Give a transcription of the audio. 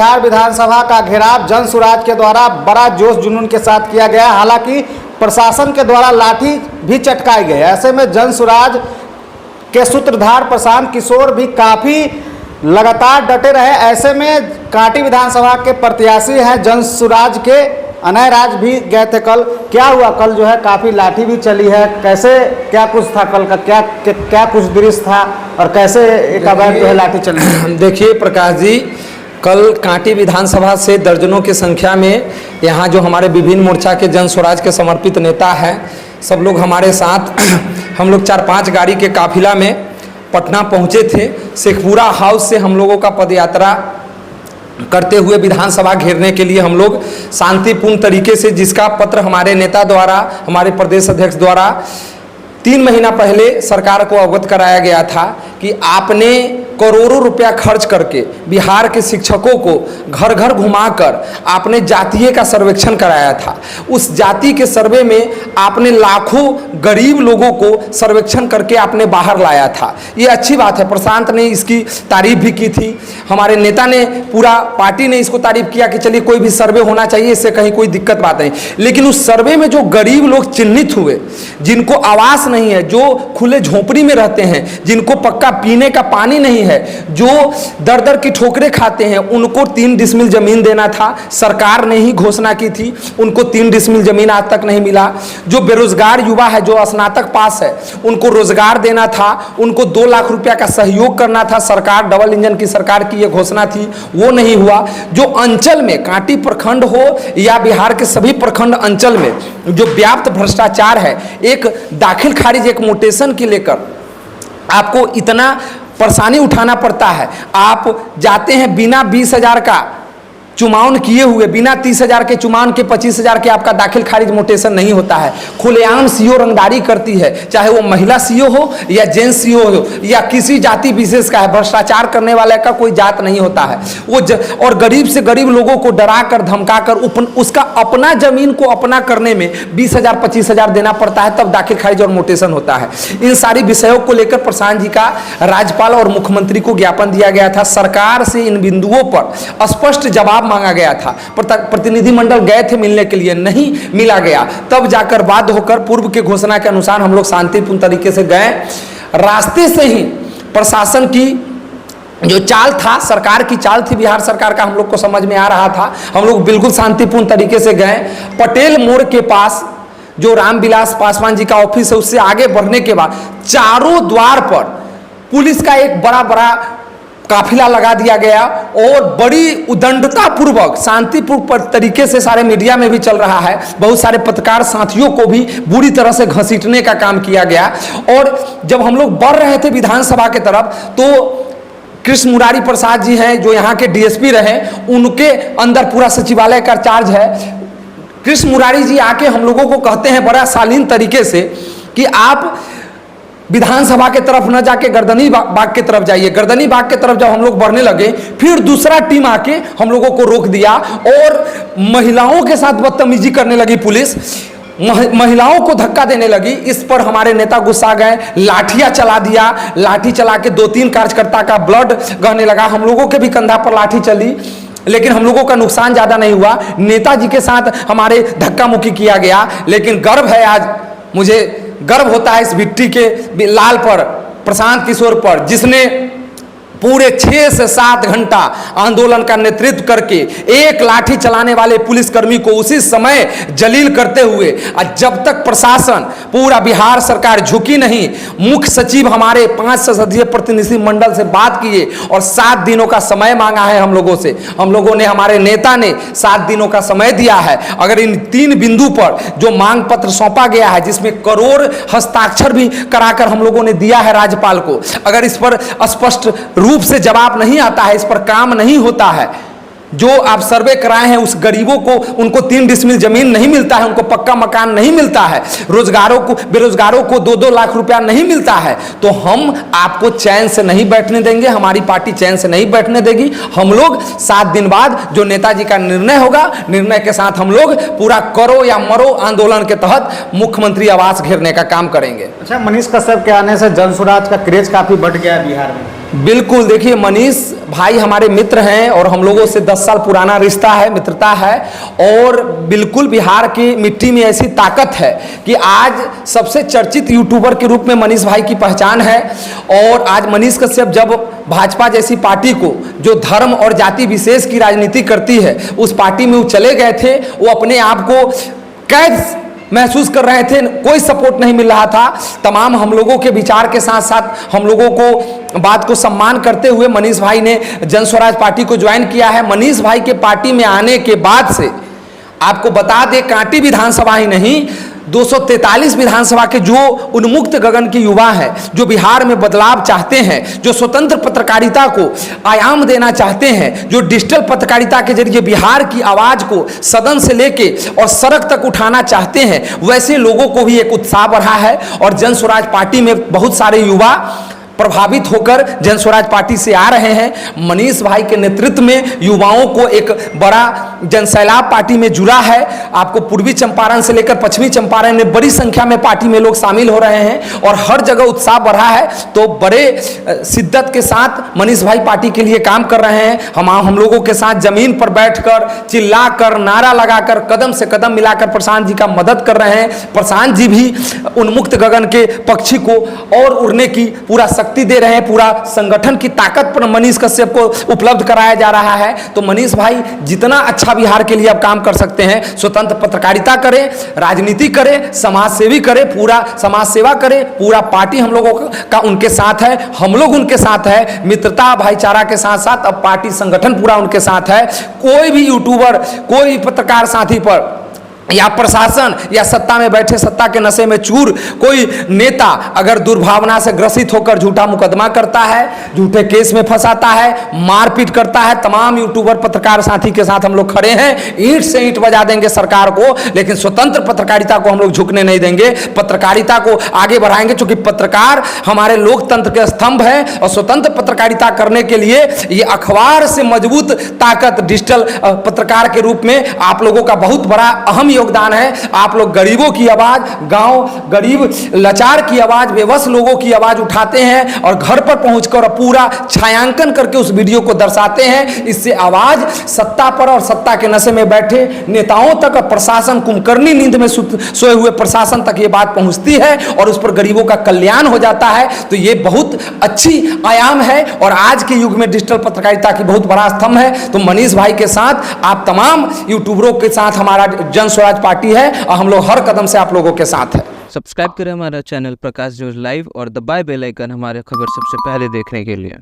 बिहार विधानसभा का घेराव जन सुराज के द्वारा बड़ा जोश जुनून के साथ किया गया। हालांकि प्रशासन के द्वारा लाठी भी चटकाई गई। ऐसे में जन सुराज के सूत्रधार प्रशांत किशोर भी काफ़ी लगातार डटे रहे। ऐसे में कांटी विधानसभा के प्रत्याशी हैं जन सुराज के अनय राज भी गए थे। कल क्या हुआ? कल जो है काफ़ी लाठी भी चली है। कैसे क्या कुछ था कल का? क्या कुछ दृश्य था और कैसे एक अवैध जो है लाठी चली? देखिए प्रकाश जी, कल कांटी विधानसभा से दर्जनों की संख्या में यहाँ जो हमारे विभिन्न मोर्चा के जन स्वराज के समर्पित नेता हैं, सब लोग हमारे साथ हम लोग 4-5 गाड़ी के काफिला में पटना पहुँचे थे। शेखपुरा हाउस से हम लोगों का पदयात्रा करते हुए विधानसभा घेरने के लिए हम लोग शांतिपूर्ण तरीके से, जिसका पत्र हमारे नेता द्वारा, हमारे प्रदेश अध्यक्ष द्वारा 3 महीना पहले सरकार को अवगत कराया गया था कि आपने करोड़ों रुपया खर्च करके बिहार के शिक्षकों को घर घर घुमाकर आपने जातीय का सर्वेक्षण कराया था। उस जाति के सर्वे में आपने लाखों गरीब लोगों को सर्वेक्षण करके आपने बाहर लाया था। ये अच्छी बात है। प्रशांत ने इसकी तारीफ भी की थी, हमारे नेता ने, पूरा पार्टी ने इसको तारीफ किया कि चलिए कोई भी सर्वे होना चाहिए, इससे कहीं कोई दिक्कत बात नहीं। लेकिन उस सर्वे में जो गरीब लोग चिन्हित हुए, जिनको आवास नहीं है, जो खुले झोपड़ी में रहते हैं, जिनको पक्का पीने का पानी नहीं है, जो दर दर की ठोकरें खाते हैं, उनको 3 डिसमिल जमीन देना था। सरकार ने ही घोषणा की थी, उनको 3 डिसमिल जमीन आज तक नहीं मिला। जो बेरोजगार युवा है, जो स्नातक पास है, उनको रोजगार देना था, उनको 2 लाख रुपया का सहयोग करना था। सरकार डबल इंजन की सरकार की यह घोषणा थी, वो नहीं हुआ। जो अंचल में कांटी प्रखंड हो या बिहार के सभी प्रखंड अंचल में जो व्याप्त भ्रष्टाचार है, एक दाखिल खारिज, एक मोटेशन की लेकर आपको इतना परेशानी उठाना पड़ता है। आप जाते हैं बिना 20,000 का चुमावन किए हुए, बिना 30,000 के चुमावन के 25,000 के आपका दाखिल खारिज मोटेशन नहीं होता है। खुलेआम सीओ रंगदारी करती है, चाहे वो महिला सीओ हो या जेंट्स सीओ हो या किसी जाति विशेष का है। भ्रष्टाचार करने वाले का कोई जात नहीं होता है। वो और गरीब से गरीब लोगों को डरा कर धमका कर उसका अपना जमीन को अपना करने में 20,000 25,000 देना पड़ता है, तब दाखिल खारिज और मोटेशन होता है। इन सारी विषयों को लेकर प्रशांत जी का राज्यपाल और मुख्यमंत्री को ज्ञापन दिया गया था। सरकार से इन बिंदुओं पर स्पष्ट जवाब मांगा गया था। प्रतिनिधिमंडल गए थे मिलने के लिए, नहीं मिला गया। तब जाकर बाध्य होकर पूर्व के घोषणा के अनुसार हम लोग शांतिपूर्ण तरीके से गए। रास्ते से ही प्रशासन की जो चाल था, सरकार की चाल थी, बिहार सरकार का, हम लोग को समझ में आ रहा था। हम लोग बिल्कुल शांतिपूर्ण तरीके से गए। पटेल मोड़ के पास जो रामविलास पासवान जी का ऑफिस है, उससे आगे बढ़ने के बाद चारों द्वार पर पुलिस का एक बड़ा काफिला लगा दिया गया और बड़ी उदंडता पूर्वक शांतिपूर्ण तरीके से, सारे मीडिया में भी चल रहा है, बहुत सारे पत्रकार साथियों को भी बुरी तरह से घसीटने का काम किया गया। और जब हम लोग बढ़ रहे थे विधानसभा के तरफ, तो कृष्ण मुरारी प्रसाद जी हैं जो यहाँ के डीएसपी रहे, उनके अंदर पूरा सचिवालय का चार्ज है। कृष्ण मुरारी जी आके हम लोगों को कहते हैं बड़ा शालीन तरीके से कि आप विधानसभा के तरफ न जाके गर्दनी बाग के तरफ जाइए। गर्दनी बाग के तरफ जब हम लोग बढ़ने लगे, फिर दूसरा टीम आके हम लोगों को रोक दिया और महिलाओं के साथ बदतमीजी करने लगी पुलिस, महिलाओं को धक्का देने लगी। इस पर हमारे नेता गुस्सा गए, लाठियां चला दिया। लाठी चला के 2-3 कार्यकर्ता का ब्लड बहने लगा। हम लोगों के भी कंधा पर लाठी चली, लेकिन हम लोगों का नुकसान ज्यादा नहीं हुआ। नेताजी के साथ हमारे धक्का मुक्की किया गया। लेकिन गर्व है, आज मुझे गर्व होता है इस विक्ट्री के लाल पर, प्रशांत किशोर पर, जिसने पूरे 6 से 7 घंटा आंदोलन का नेतृत्व करके एक लाठी चलाने वाले पुलिसकर्मी को उसी समय जलील करते हुए, और जब तक प्रशासन, पूरा बिहार सरकार झुकी नहीं, मुख्य सचिव हमारे 5 सदस्यीय प्रतिनिधि मंडल से बात किए और 7 दिनों का समय मांगा है हम लोगों से। हम लोगों ने, हमारे नेता ने 7 दिनों का समय दिया है। अगर इन 3 बिंदु पर जो मांग पत्र सौंपा गया है, जिसमें करोड़ हस्ताक्षर भी कराकर हम लोगों ने दिया है राज्यपाल को, अगर इस पर स्पष्ट रूप से जवाब नहीं आता है, इस पर काम नहीं होता है, जो आप सर्वे कराए हैं उस गरीबों को, उनको 3 डिसमिल जमीन नहीं मिलता है, उनको पक्का मकान नहीं मिलता है, रोजगारों को, बेरोजगारों को 2-2 लाख रुपया नहीं मिलता है, तो हम आपको चैन से नहीं बैठने देंगे। हमारी पार्टी चैन से नहीं बैठने देगी। हम लोग 7 दिन बाद जो नेताजी का निर्णय होगा, निर्णय के साथ हम लोग पूरा करो या मरो आंदोलन के तहत मुख्यमंत्री आवास घेरने का काम करेंगे। अच्छा, मनीष कश्यप के आने से जन सुराज का क्रेज काफी बढ़ गया है बिहार में। बिल्कुल, देखिए मनीष भाई हमारे मित्र हैं और हम लोगों से 10 साल पुराना रिश्ता है, मित्रता है। और बिल्कुल बिहार की मिट्टी में ऐसी ताकत है कि आज सबसे चर्चित यूट्यूबर के रूप में मनीष भाई की पहचान है। और आज मनीष कश्यप जब भाजपा जैसी पार्टी को, जो धर्म और जाति विशेष की राजनीति करती है, उस पार्टी में वो चले गए थे, वो अपने आप को कैद महसूस कर रहे थे, कोई सपोर्ट नहीं मिल रहा था। तमाम हम लोगों के विचार के साथ साथ हम लोगों को बात को सम्मान करते हुए मनीष भाई ने जन स्वराज पार्टी को ज्वाइन किया है। मनीष भाई के पार्टी में आने के बाद से आपको बता दें, कांटी विधानसभा ही नहीं 243 विधानसभा के जो उन्मुक्त गगन के युवा हैं, जो बिहार में बदलाव चाहते हैं, जो स्वतंत्र पत्रकारिता को आयाम देना चाहते हैं, जो डिजिटल पत्रकारिता के जरिए बिहार की आवाज को सदन से लेके और सड़क तक उठाना चाहते हैं, वैसे लोगों को भी एक उत्साह बढ़ा है। और जन स्वराज पार्टी में बहुत सारे युवा प्रभावित होकर जन स्वराज पार्टी से आ रहे हैं। मनीष भाई के नेतृत्व में युवाओं को एक बड़ा जनसैलाब पार्टी में जुड़ा है। आपको पूर्वी चंपारण से लेकर पश्चिमी चंपारण में बड़ी संख्या में पार्टी में लोग शामिल हो रहे हैं और हर जगह उत्साह बढ़ा है। तो बड़े शिद्दत के साथ मनीष भाई पार्टी के लिए काम कर रहे हैं। हम लोगों के साथ जमीन पर बैठकर चिल्लाकर नारा लगाकर कदम से कदम मिलाकर प्रशांत जी का मदद कर रहे हैं। प्रशांत जी भी उन्मुक्त गगन के पक्षी को और उड़ने की पूरा शक्ति दे रहे हैं, पूरा संगठन की ताकत पर मनीष कश्यप को उपलब्ध कराया जा रहा है। तो मनीष भाई जितना अच्छा बिहार के लिए अब काम कर सकते हैं, स्वतंत्र पत्रकारिता करें, राजनीति करें, समाज सेवी करें, पूरा समाज सेवा करें, पूरा पार्टी हम लोगों का उनके साथ है, हम लोग उनके साथ है, मित्रता भाईचारा के साथ साथ अब पार्टी संगठन पूरा उनके साथ है। कोई भी यूट्यूबर, कोई पत्रकार साथी पर या प्रशासन या सत्ता में बैठे सत्ता के नशे में चूर कोई नेता अगर दुर्भावना से ग्रसित होकर झूठा मुकदमा करता है, झूठे केस में फंसाता है, मारपीट करता है, तमाम यूट्यूबर पत्रकार साथी के साथ हम लोग खड़े हैं। ईंट से ईंट बजा देंगे सरकार को, लेकिन स्वतंत्र पत्रकारिता को हम लोग झुकने नहीं देंगे। पत्रकारिता को आगे बढ़ाएंगे, क्योंकि पत्रकार हमारे लोकतंत्र के स्तंभ है। और स्वतंत्र पत्रकारिता करने के लिए ये अखबार से मजबूत ताकत डिजिटल पत्रकार के रूप में आप लोगों का बहुत बड़ा अहम योगदान है। आप लोग गरीबों की आवाज, गांव गरीब लाचार की आवाज, बेबस लोगों की आवाज उठाते हैं और घर पर पहुंचकर पूरा छायांकन करके उस वीडियो को दर्शाते हैं। इससे आवाज सत्ता पर और सत्ता के नशे में बैठे नेताओं तक और प्रशासन, कुंभकर्णी नींद में सोए हुए प्रशासन तक ये बात पहुंचती है और उस पर गरीबों का कल्याण हो जाता है। तो ये बहुत अच्छी आयाम है और आज के युग में डिजिटल पत्रकारिता की बहुत बड़ा स्तंभ है। तो मनीष भाई के साथ आप तमाम यूट्यूबरों के साथ हमारा जन स्वराज पार्टी है और हम लोग हर कदम से आप लोगों के साथ है। सब्सक्राइब करें हमारा चैनल प्रकाश न्यूज लाइव और दबाए बेल आइकन हमारे खबर सबसे पहले देखने के लिए।